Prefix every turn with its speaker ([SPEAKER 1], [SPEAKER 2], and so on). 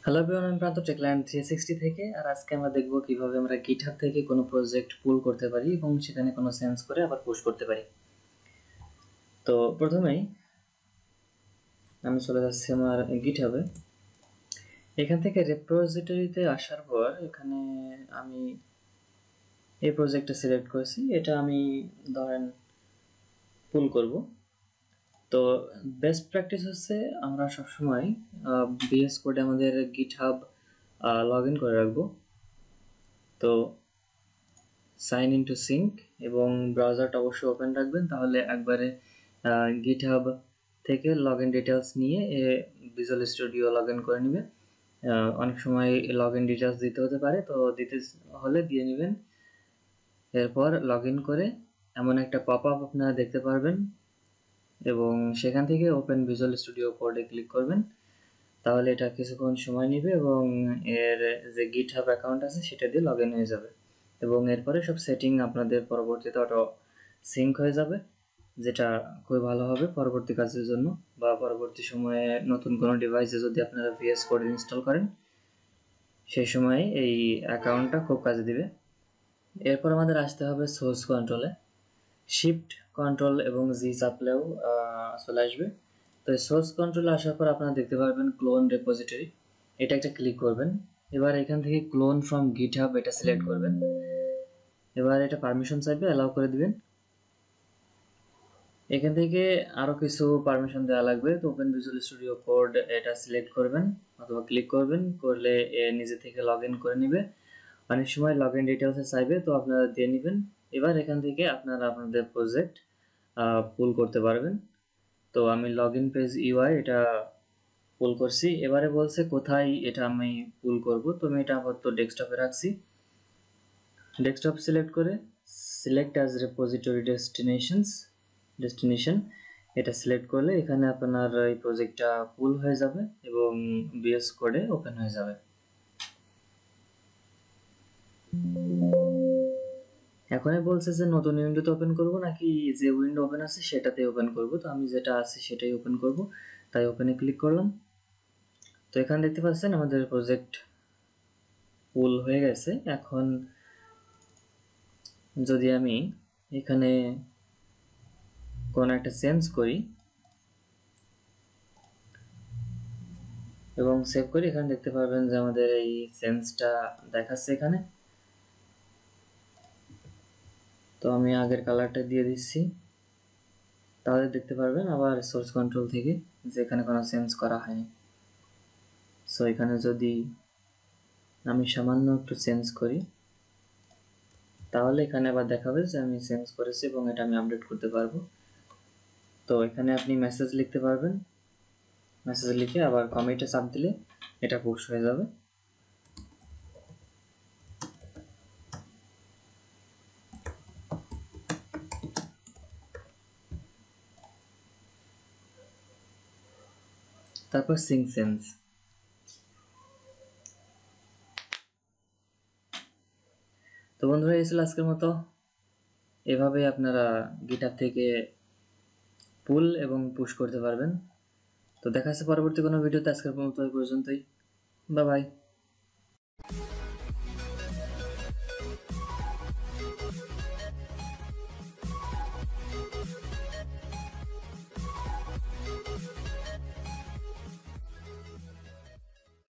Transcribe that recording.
[SPEAKER 1] Hello everyone, আমি প্রান্ত Techland 360 থেকে। আর আজকে আমরা দেখব কিভাবে আমরা গিটহাব থেকে কোনো প্রজেক্ট পুল করতে পারি এবং সেখানে কোনো সেন্স করে আবার পুশ করতে পারি। তো প্রথমেই আমি চলে যাচ্ছি আমার গিটহাবে। এখান থেকে রেপোজিটরিতে আসার পর এখানে আমি এই প্রজেক্টটা সিলেক্ট করেছি। এটা আমি ধরেন পুল করব। তো বেস্ট প্র্যাকটিস হচ্ছে আমরা সবসময় VS কোডে আমাদের গিটহাব লগ ইন করে রাখবো। তো সাইন ইন টু সিঙ্ক এবং ব্রাউজারটা অবশ্যই ওপেন রাখবেন, তাহলে একবারে গিটহাব থেকে লগ ইন ডিটেলস নিয়ে ভিজুয়াল স্টুডিও লগ ইন করে নেবে। অনেক সময় লগ ইন ডিটেলস দিতে হতে পারে, তো দিতে হলে দিয়ে নেবেন। এরপর লগ ইন করে এমন একটা পপ আপ আপনারা দেখতে পারবেন এবং সেখান থেকে ওপেন ভিজুয়াল স্টুডিও কোডে ক্লিক করবেন। তাহলে এটা কিছুক্ষণ সময় নেবে এবং এর যে গিটহাব অ্যাকাউন্ট আছে সেটা দিয়ে লগ ইন হয়ে যাবে এবং এরপরে সব সেটিং আপনাদের পরবর্তীতে অটো সিঙ্ক হয়ে যাবে, যেটা খুবই ভালো হবে পরবর্তী কাজের জন্য বা পরবর্তী সময়ে নতুন কোনো ডিভাইসে যদি আপনারা VS কোড ইনস্টল করেন সেই সময়ে এই অ্যাকাউন্টটা খুব কাজে দিবে। এরপর আমাদের আসতে হবে সোর্স কন্ট্রোলে। শিফট কন্ট্রোল এবং জি চাপলেও চলে আসবে। তো সোর্স কন্ট্রোলে আসার পর আপনারা দেখতে পারবেন ক্লোন রেপোজিটরি, এটা একটা ক্লিক করবেন। এবার এখান থেকে ক্লোন ফ্রম গিটহাব এটা সিলেক্ট করবেন। এবার এটা পারমিশন চাইবে, অ্যালাউ করে দিবেন। এখান থেকে আরো কিছু পারমিশন দেওয়া লাগবে। তো ওপেন ভিজুয়াল স্টুডিও কোড এটা সিলেক্ট করবেন অথবা ক্লিক করবেন, করলে নিজে থেকে লগ ইন করে নেবে। অনেক সময় লগ ইন ডিটেলসে চাইবে, তো আপনারা দিয়ে নেবেন। এবার এখান থেকে আপনারা আপনাদের প্রজেক্ট পুল করতে পারবেন। তো আমি লগ ইন পেজ ইউআই এটা পুল করছি। এবারে বলছে কোথায় এটা আমি পুল করব, তো আমি এটা আপাতত ডেস্কটপে রাখছি। ডেস্কটপ সিলেক্ট করে সিলেক্ট অ্যাজ রেপোজিটরি ডেস্টিনেশন এটা সিলেক্ট করলে এখানে আপনার এই প্রজেক্টটা পুল হয়ে যাবে এবং VS কোডে ওপেন হয়ে যাবে। এখনই বলছে যে নতুন উইন্ডোতে ওপেন করব নাকি যে উইন্ডো ওপেন আছে সেটাতে ওপেন করব। তো আমি যেটা আছে সেটাই ওপেন করব, তাই ওপেনে ক্লিক করলাম। তো এখানে দেখতে পাচ্ছেন আমাদের প্রজেক্ট পুল হয়ে গেছে। এখন যদি আমি এখানে কোনো একটা চেঞ্জ করি এবং সেভ করি, এখানে দেখতে পারবেন যে আমাদের এই চেঞ্জটা দেখাচ্ছে এখানে। তো আমি আগের কালারটা দিয়ে দিচ্ছি, তাহলে দেখতে পারবেন আবার সোর্স কন্ট্রোল থেকে যে এখানে কোনো চেঞ্জ করা হয়নি। সো এখানে যদি আমি সামান্য একটু চেঞ্জ করি তাহলে এখানে আবার দেখাবে যে আমি চেঞ্জ করেছি এবং এটা আমি আপডেট করতে পারবো। তো এখানে আপনি মেসেজ লিখতে পারবেন, মেসেজ লিখে আবার কমিটে চাপ দিলে এটা পুশ হয়ে যাবে। তারপর সিঙ্ক চেঞ্জ। তো বন্ধুরা, এই ছিল আজকের মতো। এভাবে আপনারা গিটহাব থেকে পুল এবং পুশ করতে পারবেন। তো দেখা হচ্ছে পরবর্তী কোনো ভিডিওতে। আজকের মতো এই পর্যন্তই। Bye bye.